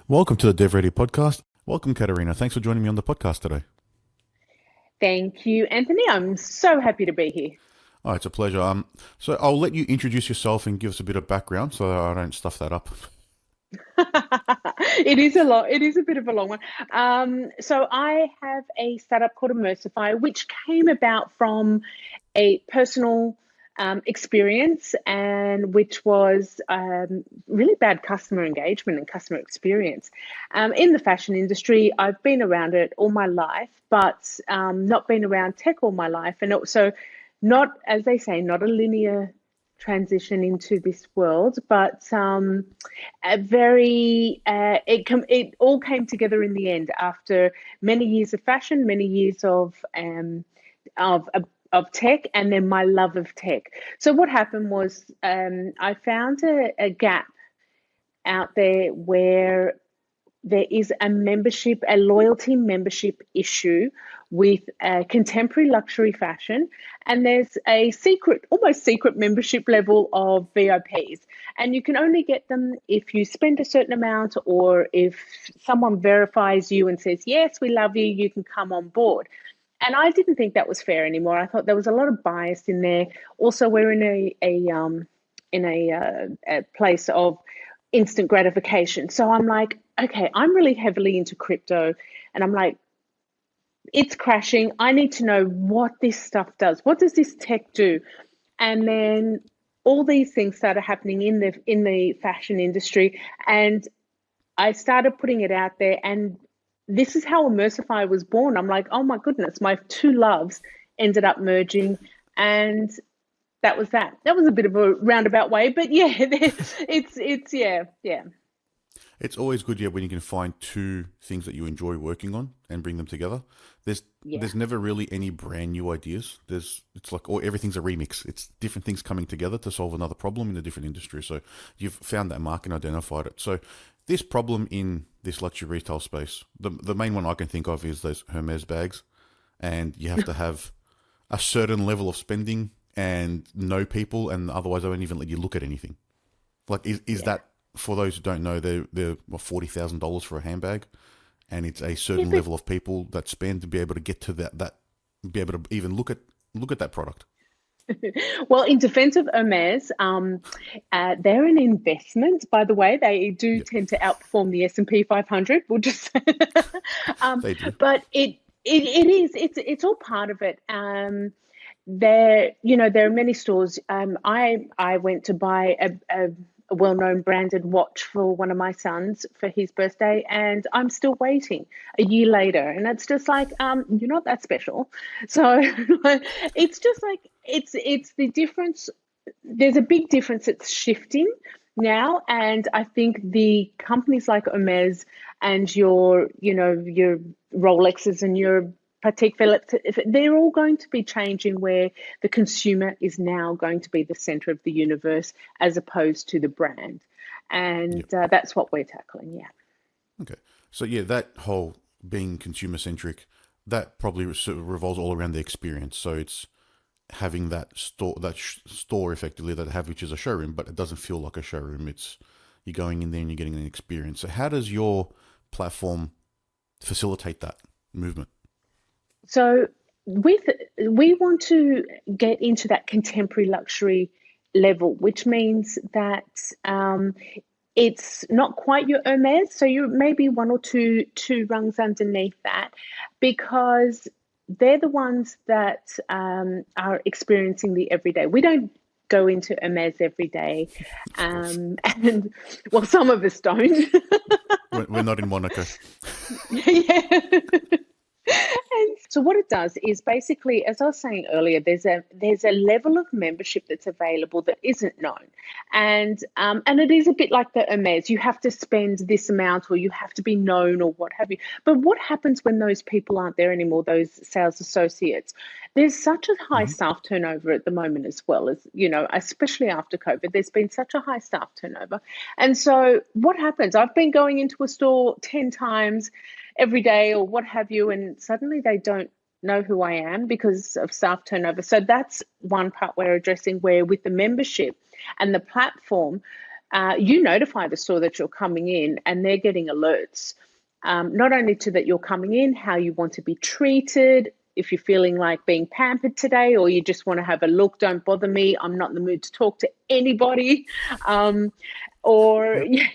Welcome to the DevReady podcast. Welcome, Katerina. Thanks for joining me on the podcast today. Thank you, Anthony. I'm so happy to be here. Oh, it's a pleasure. So I'll let you introduce yourself and give us a bit of background so I don't stuff that up. It is a lot. It is a bit of a long one. So I have a startup called Immersifi, which came about from a personal experience, and which was really bad customer engagement and customer experience in the fashion industry. I've been around it all my life, but not been around tech all my life, and also not, as they say, not a linear transition into this world, but a very it all came together in the end after many years of fashion, many years of of tech, and then my love of tech. So what happened was I found a gap out there where there is a loyalty membership issue with contemporary luxury fashion, and there's a secret, almost secret membership level of VIPs, and you can only get them if you spend a certain amount, or if someone verifies you and says, yes, we love you, you can come on board. And I didn't think that was fair anymore. I thought there was a lot of bias in there. Also, we're in a place of instant gratification. So I'm like, okay, I'm really heavily into crypto, and I'm like, it's crashing. I need to know what this stuff does. What does this tech do? And then all these things started happening in the fashion industry, and I started putting it out there, and this is how Immersify was born. I'm like, oh my goodness, my two loves ended up merging, and that was that. That was a bit of a roundabout way, but yeah, it's yeah. It's always good, yeah, when you can find two things that you enjoy working on and bring them together. There's Yeah. there's never really any brand new ideas. It's like everything's a remix. It's different things coming together to solve another problem in a different industry. So you've found that market and identified it. So this problem in this luxury retail space, the main one I can think of is those Hermes bags, and you have to have a certain level of spending and know people, and otherwise they won't even let you look at anything. Like, is Yeah. that, for those who don't know, they're what, $40,000 for a handbag, and it's a Yeah, certain but level of people that spend to be able to get to that be able to even look at that product. well, in defense of Hermes, they're an investment, by the way. They do Yeah, tend to outperform the S&P 500. We'll just, um, they do. but it is it's all part of it. There, there are many stores. I went to buy a well-known branded watch for one of my sons for his birthday, and I'm still waiting a year later, and it's just like, you're not that special. So it's just like it's the difference. There's a big difference. It's shifting now, and I think the companies like Hermes and your Rolexes and your Patek Philippe, they're all going to be changing, where the consumer is now going to be the center of the universe as opposed to the brand. Yeah. And that's what we're tackling. Yeah. Okay. So yeah, that whole being consumer centric, that probably sort of revolves all around the experience. So it's having that store effectively that have, which is a showroom, but it doesn't feel like a showroom. It's, you're going in there and you're getting an experience. So how does your platform facilitate that movement? So with we want to get into that contemporary luxury level, which means that it's not quite your Hermes, so you're maybe one or two rungs underneath that, because they're the ones that are experiencing the everyday. We don't go into Hermes every day, Of course, and well, some of us don't. we're not in Monaco. Yeah. And so what it does is basically, as I was saying earlier, there's a level of membership that's available that isn't known, and it is a bit like the Hermes. You have to spend this amount, or you have to be known, or what have you. But what happens when those people aren't there anymore? Those sales associates. There's such a high Hmm. staff turnover at the moment, as well as, especially after COVID. There's been such a high staff turnover, and so what happens? I've been going into a store 10 times every day or what have you, and suddenly they don't know who I am because of staff turnover. So that's one part we're addressing, where with the membership and the platform, you notify the store that you're coming in, and they're getting alerts, not only to that you're coming in, how you want to be treated, if you're feeling like being pampered today, or you just want to have a look, don't bother me, I'm not in the mood to talk to anybody, or Yep. yeah.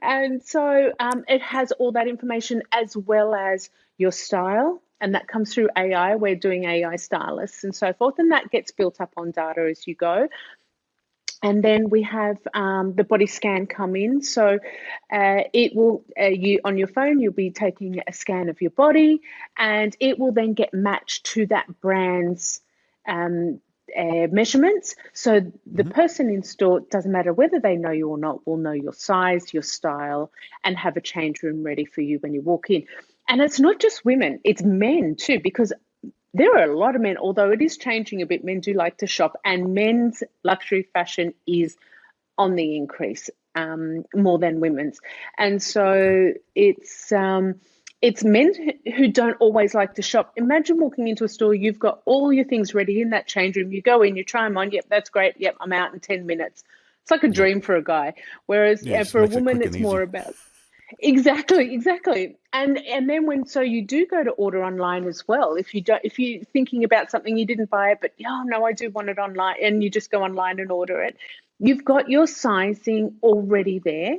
And so it has all that information as well as your style, and that comes through AI. We're doing AI stylists and so forth, and that gets built up on data as you go. And then we have the body scan come in. So it will, you on your phone, you'll be taking a scan of your body, and it will then get matched to that brand's measurements. So the person in store, doesn't matter whether they know you or not, will know your size, your style, and have a change room ready for you when you walk in. And it's not just women, it's men too, because there are a lot of men, although it is changing a bit, men do like to shop, and men's luxury fashion is on the increase more than women's. And so it's men who don't always like to shop. Imagine walking into a store, you've got all your things ready in that change room. You go in, you try them on. Yep, that's great. Yep, I'm out in 10 minutes. It's like a dream for a guy. Whereas Yeah, it for a makes it woman, quick and it's more easy. about exactly. And then when so you do go to order online as well. If you're thinking about something, you didn't buy it, but oh no, I do want it online, and you just go online and order it. You've got your sizing already there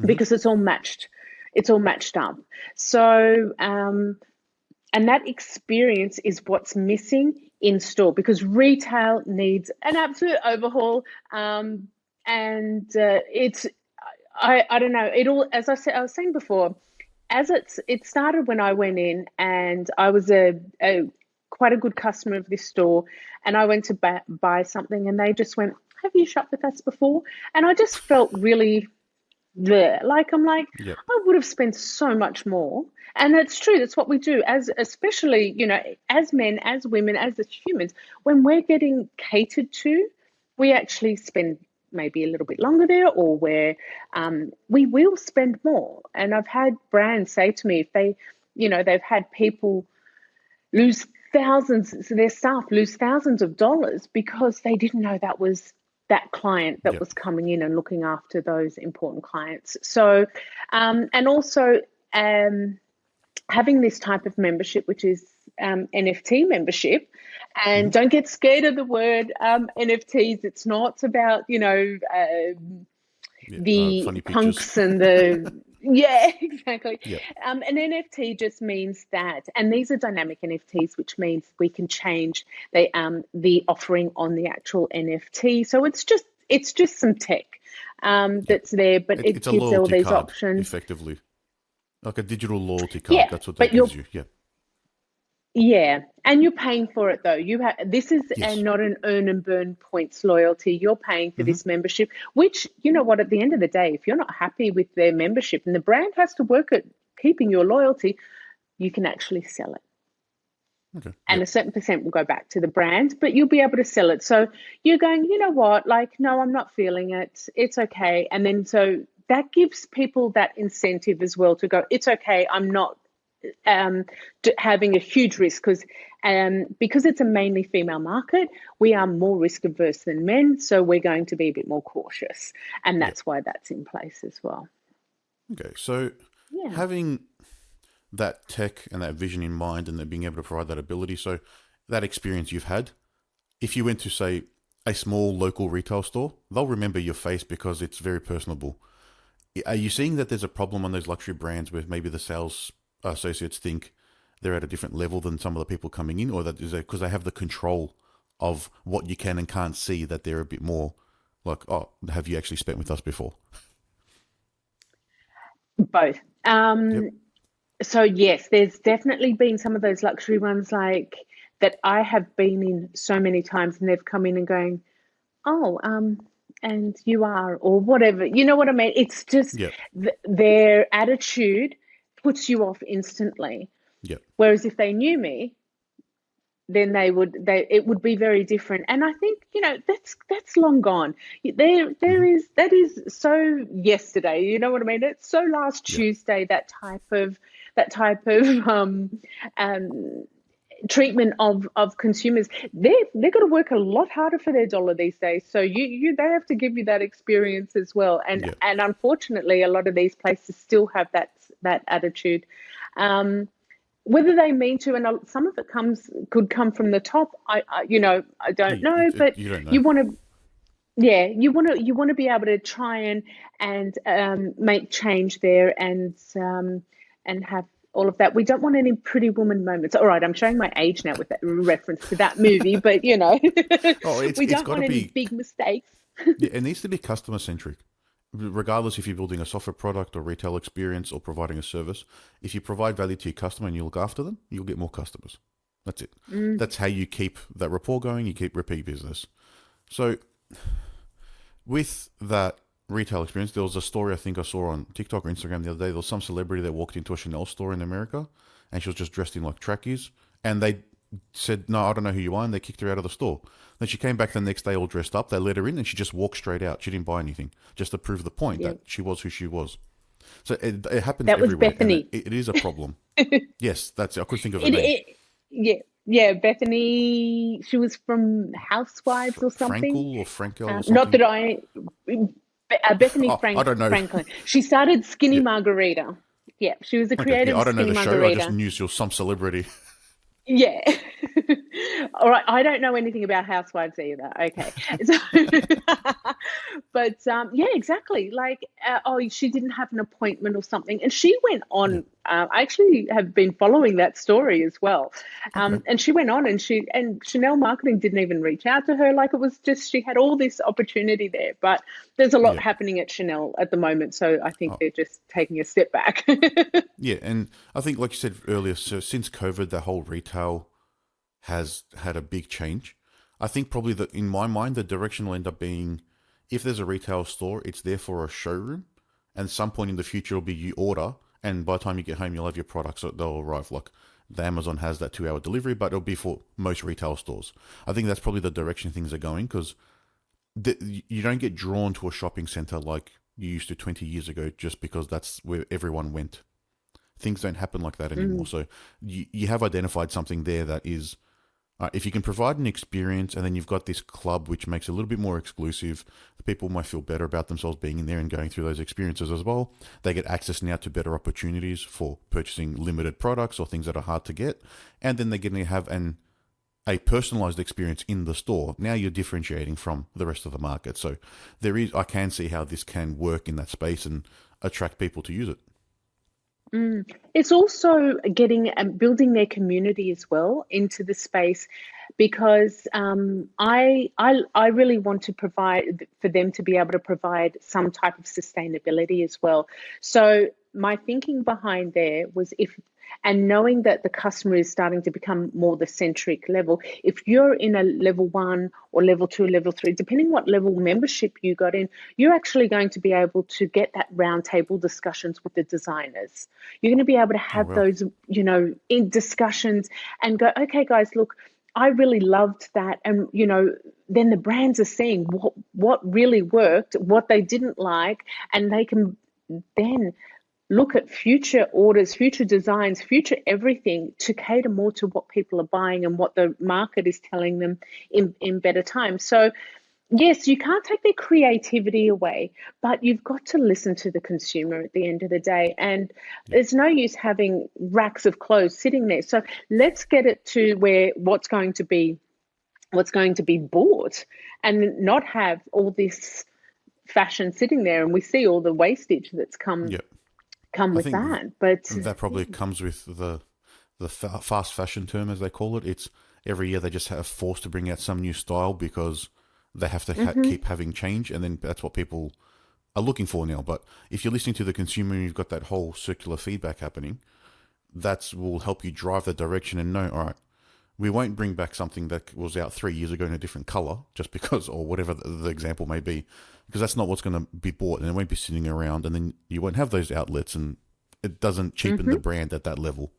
because it's all matched. It's all matched up. So and that experience is what's missing in store, because retail needs an absolute overhaul. And it's I don't know. It all, as I was saying before, it started when I went in, and I was a quite a good customer of this store, and I went to buy something, and they just went, "Have you shopped with us before?" And I just felt really there. Like I'm like, Yep. I would have spent so much more. And that's true. That's what we do, as especially, as men, as women, as humans, when we're getting catered to, we actually spend maybe a little bit longer there, or where we will spend more. And I've had brands say to me, if they've had people lose thousands, so their staff lose thousands of dollars because they didn't know that was that client that Yep. was coming in and looking after those important clients. So, and also having this type of membership, which is NFT membership, and don't get scared of the word NFTs. It's not about, Yeah. the Funny pictures. punks and the yeah, exactly. Yep. An NFT just means that, and these are dynamic NFTs, which means we can change the offering on the actual NFT. So it's just some tech that's there, but it It's a gives all loyalty these card, options. effectively. Like a digital loyalty card. Yeah, That's what that but you're gives you. Yeah. yeah, and you're paying for it though. This is Yes. not an earn and burn points loyalty. You're paying for hmm this membership, which, you know what, at the end of the day, if you're not happy with their membership and the brand has to work at keeping your loyalty, you can actually sell it. Okay. And Yep. a certain percent will go back to the brand, but you'll be able to sell it. So you're going, you know what, like, no, I'm not feeling it. It's okay. And then so that gives people that incentive as well to go, it's okay. I'm not having a huge risk, because it's a mainly female market, we are more risk averse than men, so we're going to be a bit more cautious, and Yep. that's why that's in place as well. Okay. So Yeah. having that tech and that vision in mind, and then being able to provide that ability, so that experience you've had, if you went to, say, a small local retail store, they'll remember your face because it's very personable. Are you seeing that there's a problem on those luxury brands where maybe the sales associates think they're at a different level than some of the people coming in, or that is because they have the control of what you can and can't see, that they're a bit more like, oh, have you actually spent with us before? Both. Yep. So yes, there's definitely been some of those luxury ones like that I have been in so many times, and they've come in and going, oh, and you are, or whatever. You know what I mean? It's just Yep. their attitude puts you off instantly. Yep. Whereas if they knew me, then it would be very different. And I think, that's long gone. There hmm is that is so yesterday. You know what I mean? It's so last Yep. Tuesday, that type of um treatment of consumers. They're going to work a lot harder for their dollar these days. So they have to give you that experience as well. Yeah. And unfortunately, a lot of these places still have that attitude. Whether they mean to, and some of it could come from the top. I don't know, but You don't know. you want to. Yeah, you want to be able to try and make change there and have all of that. We don't want any Pretty Woman moments. All right, I'm showing my age now with that reference to that movie, but Oh, we it's don't got want to any be. big mistakes. Yeah, it needs to be customer centric. Regardless if you're building a software product or retail experience or providing a service, if you provide value to your customer and you look after them, you'll get more customers. That's it. That's how you keep that rapport going. You keep repeat business. So with that retail experience, there was a story I think I saw on TikTok or Instagram the other day. There was some celebrity that walked into a Chanel store in America and she was just dressed in like trackies. And they said, "No, I don't know who you are." And they kicked her out of the store. Then she came back the next day all dressed up. They let her in and she just walked straight out. She didn't buy anything, just to prove the point Yeah, that she was who she was. So it happens that was everywhere. And Bethany. it is a problem. Yes, that's it. I couldn't think of her It, name. it yeah, yeah, Bethany. She was from Housewives or something. Frankel or Frankel or Not something. that Bethany Oh, I don't know. Franklin. She started Skinny Yeah. Margarita. Yeah, she was the Okay. creator Yeah, I of don't know Skinny the show. I just Margarita. knew she was some celebrity. Yeah. All right. I don't know anything about housewives either. Okay. So, but yeah, exactly. Like, she didn't have an appointment or something, and she went Yeah. on. I actually have been following that story as well, Okay. and she went on, and Chanel Marketing didn't even reach out to her. Like, it was just she had all this opportunity there, but there's a lot Yeah. happening at Chanel at the moment, so I think Oh, they're just taking a step back. yeah. And I think, like you said earlier, so since COVID, the whole retail has had a big change. I think probably that in my mind, the direction will end up being if there's a retail store, it's there for a showroom, and some point in the future will be you order, and by the time you get home, you'll have your products, so they'll arrive. Like the Amazon has that 2 hour delivery, but it'll be for most retail stores. I think that's probably the direction things are going because you don't get drawn to a shopping center like you used to 20 years ago just because that's where everyone went. Things don't happen like that anymore. Mm, So you have identified something there that is, if you can provide an experience and then you've got this club which makes it a little bit more exclusive, the people might feel better about themselves being in there and going through those experiences as well. They get access now to better opportunities for purchasing limited products or things that are hard to get. And then they're going to have a personalized experience in the store. Now you're differentiating from the rest of the market. So I can see how this can work in that space and attract people to use it. It's also getting and building their community as well into the space because I really want to provide for them to be able to provide some type of sustainability as well. So my thinking behind there was and knowing that the customer is starting to become more the centric level, if you're in a level 1 or level 2, level 3, depending what level membership you got in, you're actually going to be able to get that round table discussions with the designers. You're going to be able to Oh, have well. those, in discussions and go, okay, guys, look, I really loved that. And, then the brands are seeing what really worked, what they didn't like, and they can then look at future orders, future designs, future everything to cater more to what people are buying and what the market is telling them in better times. So, yes, you can't take their creativity away, but you've got to listen to the consumer at the end of the day. And Yeah. there's no use having racks of clothes sitting there. So let's get it to where what's going to be bought and not have all this fashion sitting there. And we see all the wastage that's come Yeah. I with think that. But that probably comes with the fast fashion term, as they call it. It's every year they just have forced to bring out some new style because they have to keep having change, and then that's what people are looking for now. But if you're listening to the consumer and you've got that whole circular feedback happening, that will help you drive the direction and know, all right, we won't bring back something that was out 3 years ago in a different color just because, or whatever the example may be, because that's not what's going to be bought and it won't be sitting around, and then you won't have those outlets, and it doesn't cheapen the brand at that level.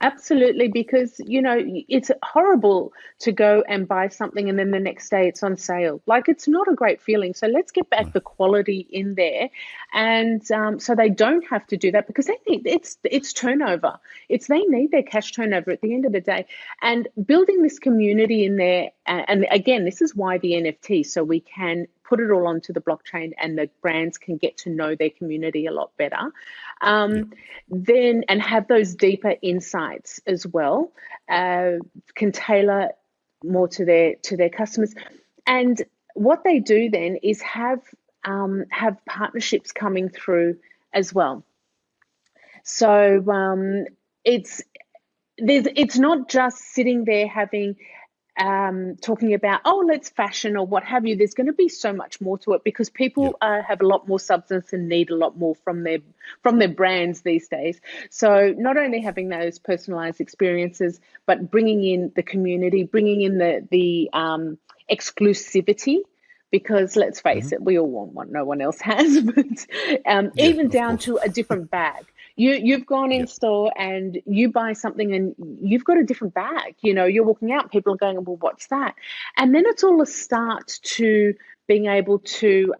Absolutely, because it's horrible to go and buy something and then the next day it's on sale. Like it's not a great feeling. So let's get back No. the quality in there, and so they don't have to do that because they need it's turnover. It's they need their cash turnover at the end of the day, and building this community in there. And again, this is why the NFT, so we can put it all onto the blockchain and the brands can get to know their community a lot better. Yeah. Then and have those deeper insights as well, can tailor more to their customers. And what they do then is have partnerships coming through as well. So it's not just sitting there having talking about, oh, let's fashion or what have you. There's going to be so much more to it because Yeah. people have a lot more substance and need a lot more from their brands these days. So not only having those personalized experiences, but bringing in the community, bringing in the exclusivity. Because let's face Hmm. it, we all want what no one else has, but Yeah, even of down course. to a different bag. You've gone Yeah. in store and you buy something and you've got a different bag. You're walking out, people are going, well, what's that? And then it's all a start to being able to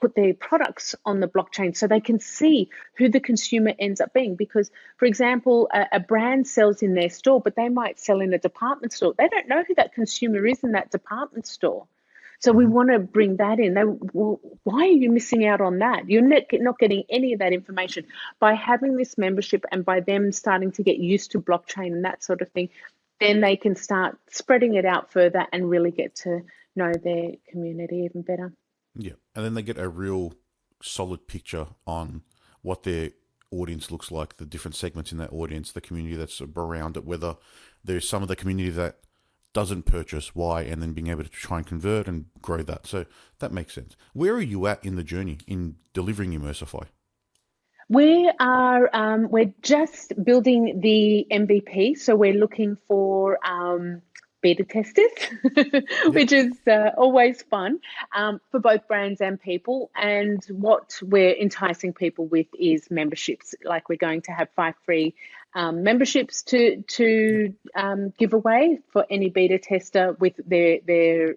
put their products on the blockchain so they can see who the consumer ends up being. Because, for example, a brand sells in their store, but they might sell in a department store. They don't know who that consumer is in that department store. So we Hmm. want to bring that in. Well, why are you missing out on that? You're not getting any of that information. By having this membership and by them starting to get used to blockchain and that sort of thing, then they can start spreading it out further and really get to know their community even better. Yeah. And then they get a real solid picture on what their audience looks like, the different segments in that audience, the community that's around it, whether there's some of the community that doesn't purchase why, and then being able to try and convert and grow that. So that makes sense. Where are you at in the journey in delivering Immersify? We're just building the MVP, so we're looking for beta testers, Yep. which is always fun for both brands and people. And what we're enticing people with is memberships. Like we're going to have 5 free memberships to give away for any beta tester with their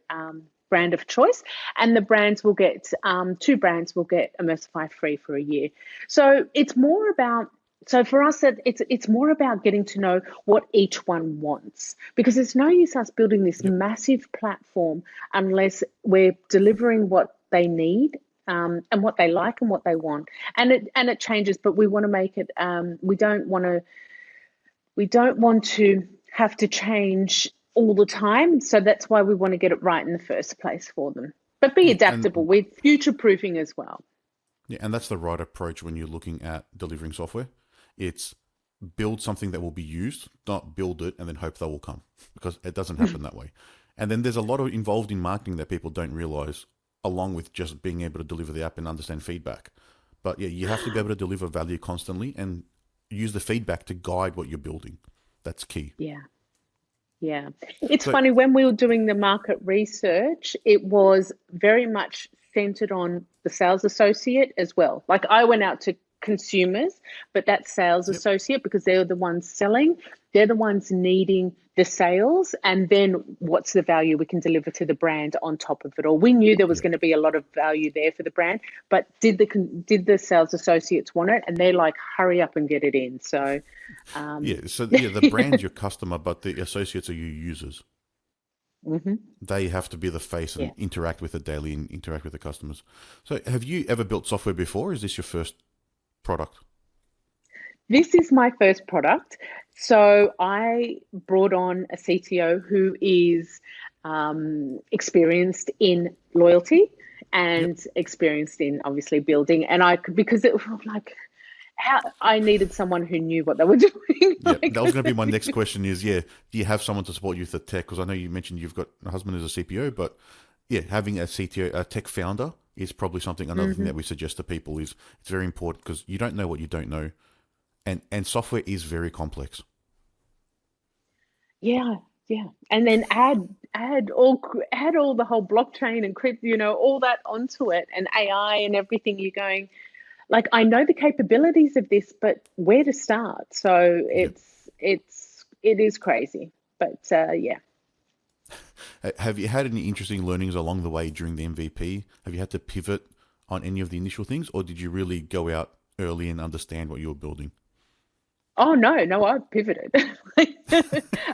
brand of choice, and the brands will get 2 brands will get Immersify free for a year. So it's more about so for us it's more about getting to know what each one wants, because there's no use us building this Yep. massive platform unless we're delivering what they need, and what they like and what they want. And it changes, but we want to make it we don't want to have to change all the time. So that's why we want to get it right in the first place for them. But be Yeah. adaptable And with future proofing as well. yeah, and that's the right approach when you're looking at delivering software. It's build something that will be used, not build it and then hope they will come, because it doesn't happen that way. And then there's a lot of involved in marketing that people don't realize, along with just being able to deliver the app and understand feedback. But yeah, you have to be able to deliver value constantly and use the feedback to guide what you're building. That's key. Yeah. Yeah. It's So, funny, when we were doing the market research, it was very much centered on the sales associate as well. Like I went out to consumers, but that sales yep, associate, because they're the ones selling, they're the ones needing the sales. And then what's the value we can deliver to the brand on top of it all? We knew there was yep, going to be a lot of value there for the brand, but did the sales associates want it? And they're like, hurry up and get it in. So, yeah. um, So yeah, the brand's your customer, but the associates are your users. mhm, They have to be the face and yeah. interact with it daily and interact with the customers. So, have you ever built software before? Is this your first product? This is my first product. So I brought on a CTO who is experienced in loyalty Yep. and experienced in obviously building. And because it was like, how I needed someone who knew what they were doing. Yeah, Like, that was going to be my next question. Is yeah, do you have someone to support you with the tech? Because I know you mentioned you've got a husband who's a CPO, but yeah, having a CTO, a tech founder, is probably something. Another thing mhm. that we suggest to people is it's very important because you don't know what you don't know, and software is very complex. Yeah, yeah. And then add all the whole blockchain and crypto, all that onto it, and AI and everything. You're going, like, I know the capabilities of this, but where to start? So Yeah, it is crazy, but yeah. Have you had any interesting learnings along the way during the MVP? Have you had to pivot on any of the initial things, or did you really go out early and understand what you were building? Oh no, I pivoted.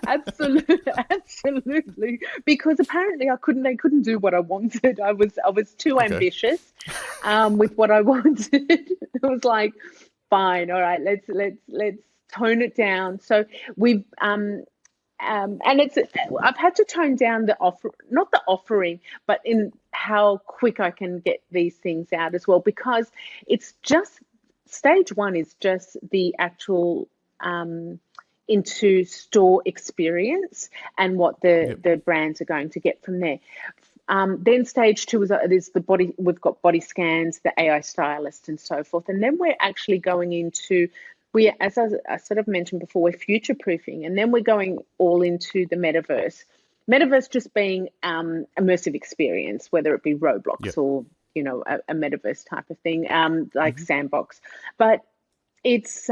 Absolutely, absolutely. Because apparently they couldn't do what I wanted. I was too Okay. ambitious with what I wanted. It was like, fine, all right, let's tone it down. So we've and it's I've had to tone down the offer, not the offering, but in how quick I can get these things out as well, because it's just stage one is just the actual into store experience and what Yep. the brands are going to get from there. Then stage two is the body. We've got body scans, the AI stylist, and so forth. And then we're actually going into as I sort of mentioned before, we're future proofing, and then we're going all into the metaverse. Metaverse just being immersive experience, whether it be Roblox Yep. or a metaverse type of thing, like Hmm. Sandbox. But it's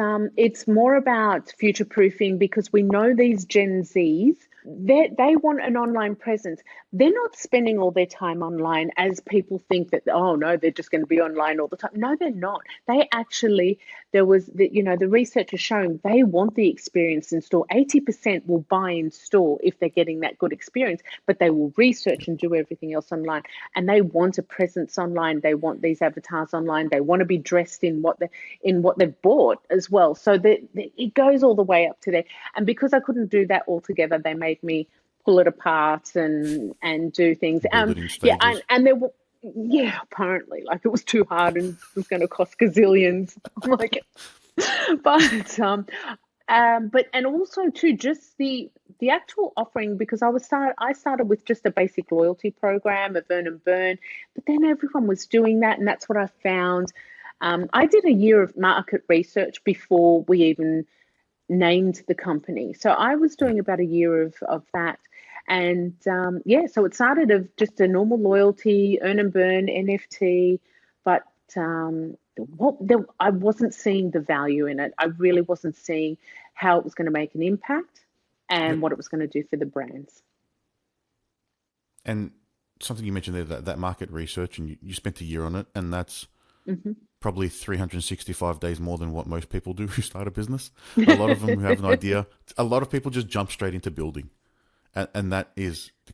more about future proofing, because we know these Gen Zs, they want an online presence. They're not spending all their time online as people think that, oh no, they're just going to be online all the time. No, they're not. They actually, the research is showing they want the experience in store. 80% will buy in store if they're getting that good experience, but they will research and do everything else online. And they want a presence online. They want these avatars online. They want to be dressed in what they've bought as well. So it goes all the way up to there. And because I couldn't do that all together, they made me pull it apart and do things. Build it in Yeah, stages. and there were, yeah, apparently, like, it was too hard and it was going to cost gazillions. I'm like, but and also too, just the actual offering, because I started with just a basic loyalty program of earn and burn, but then everyone was doing that, and that's what I found. I did a year of market research before we even named the company. So I was Yep. doing about a year of that. And yeah, so it started of just a normal loyalty, earn and burn, NFT, but I wasn't seeing the value in it. I really wasn't seeing how it was going to make an impact Yep. and what it was going to do for the brands. And something you mentioned there, that market research, and you spent a year on it, and that's Hmm. probably 365 days more than what most people do who start a business. A lot of them who have an idea, a lot of people just jump straight into building. And that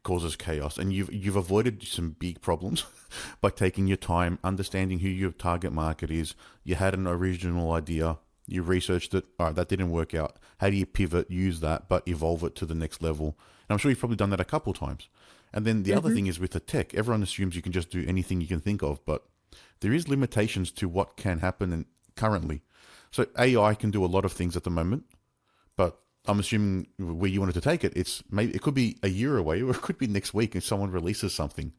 causes chaos. And you've avoided some big problems by taking your time, understanding who your target market is. You had an original idea, you researched it. All right, that didn't work out. How do you pivot, use that, but evolve it to the next level? And I'm sure you've probably done that a couple times. And then the other Hmm. thing is with the tech, everyone assumes you can just do anything you can think of, but there is limitations to what can happen currently. So AI can do a lot of things at the moment, but I'm assuming where you wanted to take it, it could be a year away, or it could be next week if someone releases something.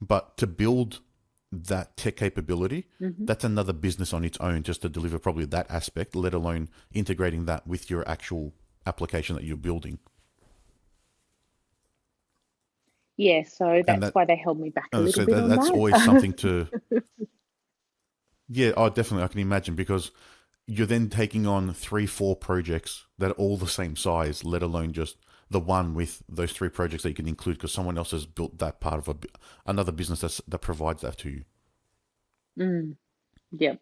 But to build that tech capability, Hmm. that's another business on its own, just to deliver probably that aspect, let alone integrating that with your actual application that you're building. Yeah, so And that's that, why they held me back a little so bit on that's always that. something to, yeah, oh, definitely, I can imagine, because you're then taking on three, four projects that are all the same size, let alone just the one with those three projects that you can include because someone else has built that part of another business that provides that to you. Mm, yeah.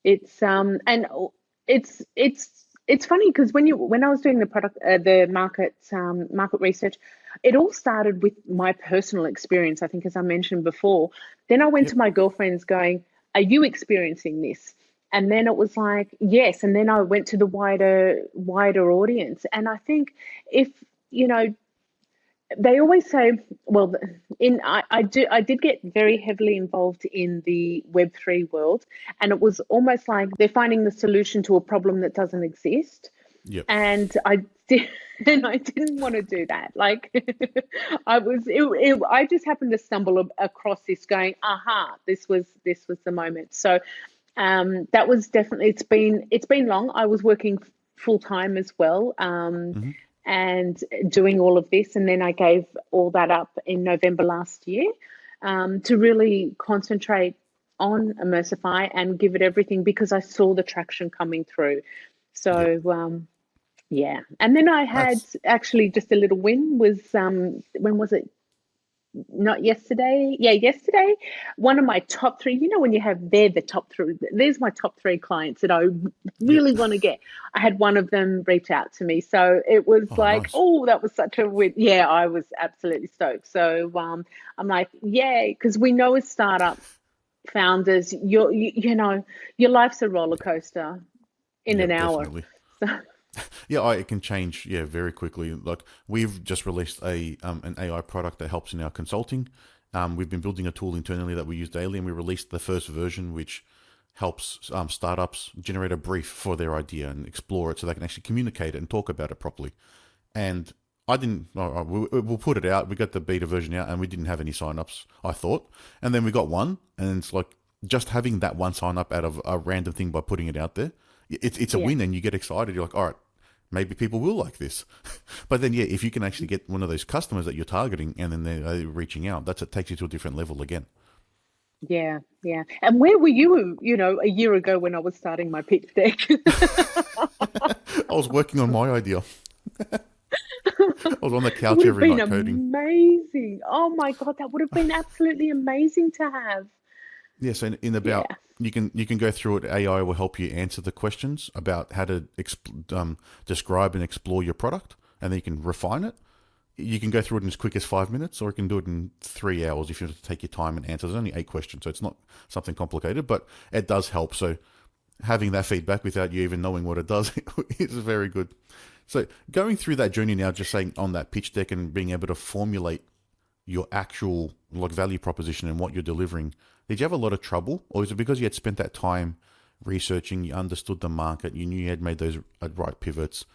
It's and it's funny because when I was doing the market research, it all started with my personal experience. I think, as I mentioned before, then I went Yep. to my girlfriends going, "Are you experiencing this?" And then it was like, yes. And then I went to the wider audience. And I think if you know they always say, well, I did get very heavily involved in the Web3 world, and it was almost like they're finding the solution to a problem that doesn't exist. Yep. And I did, and I didn't want to do that. Like, I just happened to stumble across this, going, aha, this was the moment. So that was definitely, it's been long. I was working full time as well, Hmm. and doing all of this, and then I gave all that up in November last year, to really concentrate on Immersify and give it everything, because I saw the traction coming through. Yep. So Yeah. And then I had That's actually just a little win was when was it? Not yesterday. Yeah, yesterday. One of my top three, when you have they're the top three, there's my top three clients that I yep. really want to get. I had one of them reach out to me. So it was Oh, like, nice. oh, that was such a win. Yeah, I was absolutely stoked. So I'm like, yay, because we know as startup founders, your life's a roller coaster in an Yep, hour. definitely. So Yeah, it can change. Yeah, very quickly. Like we've just released a an AI product that helps in our consulting. We've been building a tool internally that we use daily, and we released the first version, which helps startups generate a brief for their idea and explore it, so they can actually communicate it and talk about it properly. And I didn't. We'll put it out. We got the beta version out, and we didn't have any signups. I thought, and then we got one, and it's like just having that one sign up out of a random thing by putting it out there. It's a yeah, win, and you get excited. You're like, all right, maybe people will like this. But then, yeah, if you can actually get one of those customers that you're targeting, and then they're reaching out, it takes you to a different level again. yeah, yeah. And where were you, a year ago when I was starting my pitch deck? I was working on my idea. I was on the It couch would have every been night coding. amazing. Oh my God, that would have been absolutely amazing to have. Yes, and in Yeah, about you can go through it. AI will help you answer the questions about how to describe and explore your product, and then you can refine it. You can go through it in as quick as 5 minutes, or you can do it in 3 hours if you want to take your time and answer. There's only 8 questions, so it's not something complicated, but it does help. So having that feedback without you even knowing what it does is very good. So going through that journey now, just saying on that pitch deck and being able to formulate your actual like value proposition and what you're delivering, did you have a lot of trouble, or is it because you had spent that time researching, you understood the market, you knew you had made those right pivots,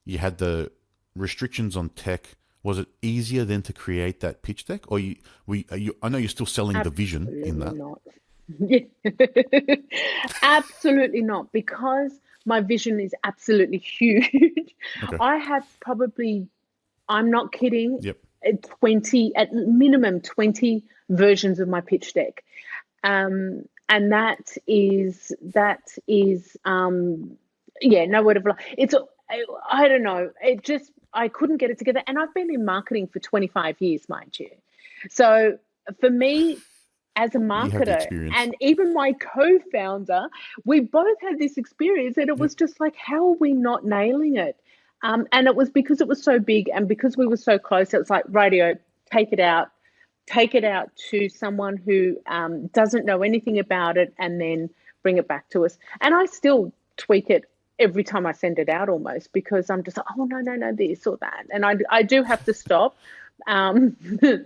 you had the restrictions on tech? Was it easier then to create that pitch deck, or I know you're still selling the vision in absolutely that. not. Absolutely not, because my vision is absolutely huge. Okay. I have probably, I'm not kidding, Yep. 20, at minimum 20 versions of my pitch deck. And yeah, no word of lie. I don't know. I couldn't get it together. And I've been in marketing for 25 years, mind you. So for me, as a You have the marketer, experience. and even my co-founder, we both had this experience, and it Yep. was just like, how are we not nailing it? And it was because it was so big, and because we were so close. It was like, radio, take it out, take it out to someone who doesn't know anything about it, and then bring it back to us. And I still tweak it every time I send it out, almost, because I'm just like, oh no, no, no, this or that, and I do have to stop. Um,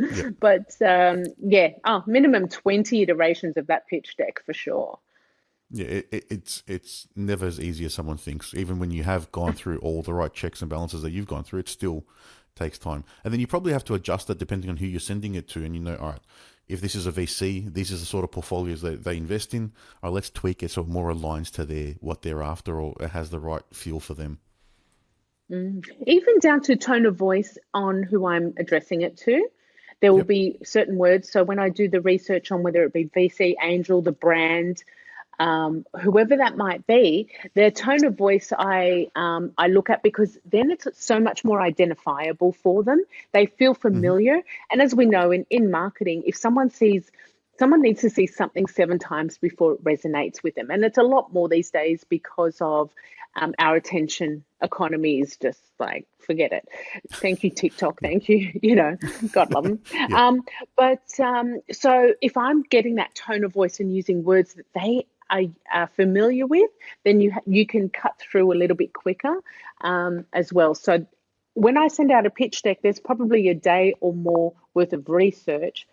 Yep. but yeah, minimum 20 iterations of that pitch deck for sure. Yeah, it's never as easy as someone thinks. Even when you have gone through all the right checks and balances that you've gone through, it still takes time. And then you probably have to adjust it depending on who you're sending it to. And all right, if this is a VC, these are the sort of portfolios that they invest in. All right, let's tweak it so it more aligns to what they're after, or it has the right feel for them. Even down to tone of voice on who I'm addressing it to. There will Yep. be certain words. So when I do the research on whether it be VC, Angel, the brand, whoever that might be, their tone of voice I look at, because then it's so much more identifiable for them. They feel Hmm. familiar, and as we know in marketing, if someone needs to see something 7 times before it resonates with them, and it's a lot more these days because of our attention economy is just like, forget it. Thank you, TikTok. Yeah. Thank you. God love them. Yep. But so if I'm getting that tone of voice and using words that they are familiar with, then you can cut through a little bit quicker as well. So when I send out a pitch deck, there's probably a day or more worth of research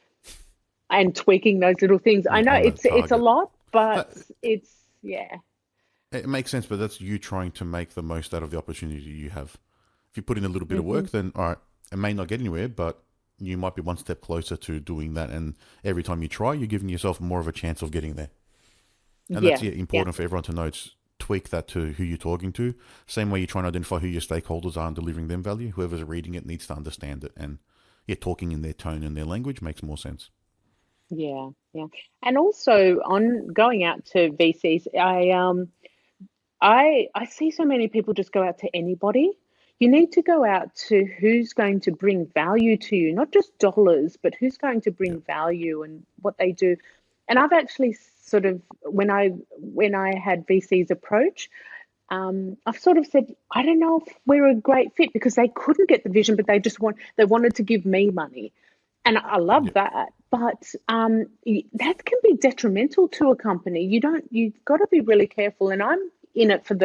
and tweaking those little things. I Yeah, know on that it's a target. lot, Uh, but it's yeah, it makes sense, but that's you trying to make the most out of the opportunity you have. If you put in a little bit of hmm work, then all right, it may not get anywhere, but you might be one step closer to doing that. And every time you try, you're giving yourself more of a chance of getting there. And that's, yeah, yeah, yeah, important for everyone to know. It's tweak that to who you're talking to. Same way you're trying to identify who your stakeholders are and delivering them value. Whoever's reading it needs to understand it. And yeah, talking in their tone and their language makes more sense. yeah. And also on going out to VCs, I see so many people just go out to anybody. You need to go out to who's going to bring value to you, not just dollars, but who's going to Yeah. bring value and what they do. And I've actually sort of when I had VCs approach, I've sort of said, I don't know if we're a great fit because they couldn't get the vision, but they wanted to give me money. And I love Yeah. that. But that can be detrimental to a company. You've got to be really careful. And I'm in it for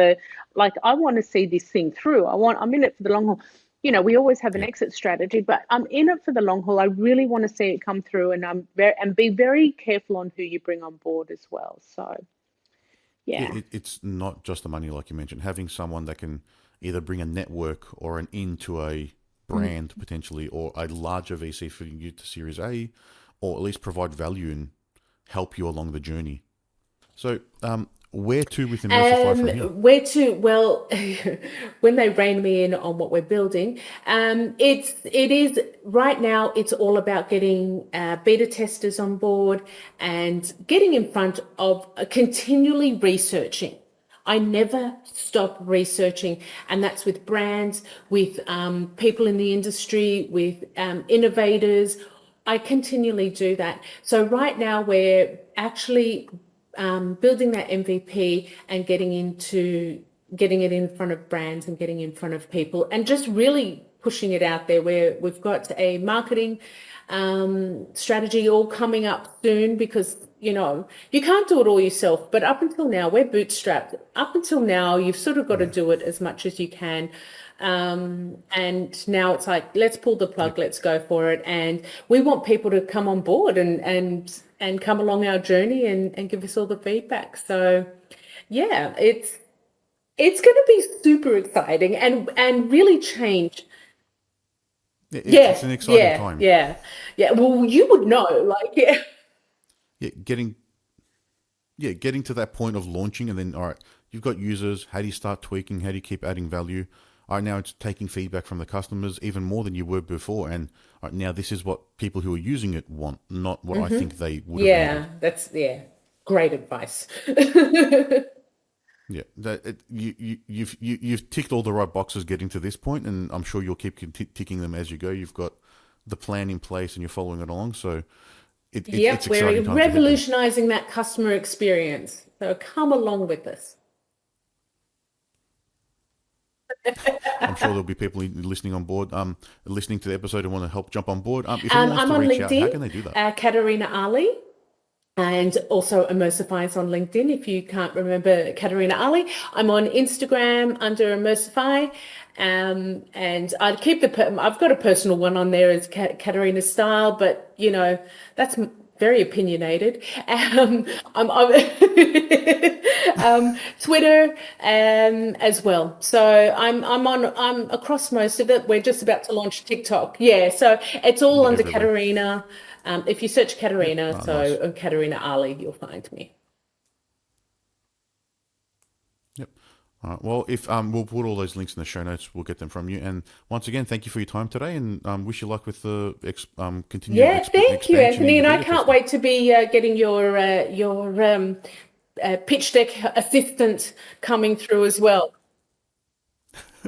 like, I want to see this thing through. I'm in it for the long haul. We always have an Yeah. exit strategy, but I'm in it for the long haul. I really want to see it come through, and be very careful on who you bring on board as well. So, Yeah, yeah. it's not just the money, like you mentioned. Having someone that can either bring a network or an into a Mm. brand potentially, or a larger VC for you to Series A, or at least provide value and help you along the journey. So, where to with Immersify from here? Where to? Well, when they rein me in on what we're building, it is right now. It's all about getting beta testers on board and getting in front of continually researching. I never stop researching, and that's with brands, with people in the industry, with innovators. I continually do that. So right now we're actually building that MVP and getting it in front of brands and getting in front of people and just really pushing it out there. We've got a marketing strategy all coming up soon because you can't do it all yourself. But up until now, we're bootstrapped. Up until now, you've sort of got to Yeah. do it as much as you can. And now it's like, let's pull the Yeah. plug, let's go for it. And we want people to come on board and come along our journey and give us all the feedback. So yeah, it's going to be super exciting and really change. It's Yeah, an exciting yeah, time. yeah, yeah. Well, you would know, like, yeah. Yeah, getting to that point of launching, and then all right, you've got users. How do you start tweaking? How do you keep adding value? All right, now it's taking feedback from the customers even more than you were before, and all right, now this is what people who are using it want, not what I think they would have Yeah, needed. great advice. Yeah, you've ticked all the right boxes getting to this point, and I'm sure you'll keep ticking them as you go. You've got the plan in place, and you're following it along. So it's Yep, we're exciting times ahead. Then revolutionizing that customer experience. So come along with us. I'm sure there'll be people listening on board, listening to the episode and want to help jump on board. If anyone wants I'm to on reach out, how LinkedIn, can they do that? Katerina Ali. And also Immersify is on LinkedIn. If you can't remember Katerina Ali, I'm on Instagram under Immersify. And I've got a personal one on there as Katerina Style, but that's very opinionated. I'm Twitter as well. So I'm across most of it. We're just about to launch TikTok. Yeah, so it's all Yeah, under everywhere. Katerina. If you search Yep. Katerina, Oh, so nice. Katerina Ali, you'll find me. Yep. All right. Well, if we'll put all those links in the show notes, we'll get them from you. And once again, thank you for your time today, and wish you luck with the continued Yeah, thank you, expansion in Anthony, your and I beta can't testing. wait to be getting your pitch deck assistant coming through as well.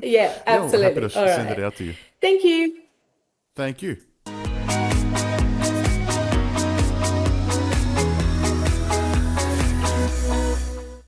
Yeah, Yeah, we're happy to absolutely. All send it right. out to you. Thank you. Thank you.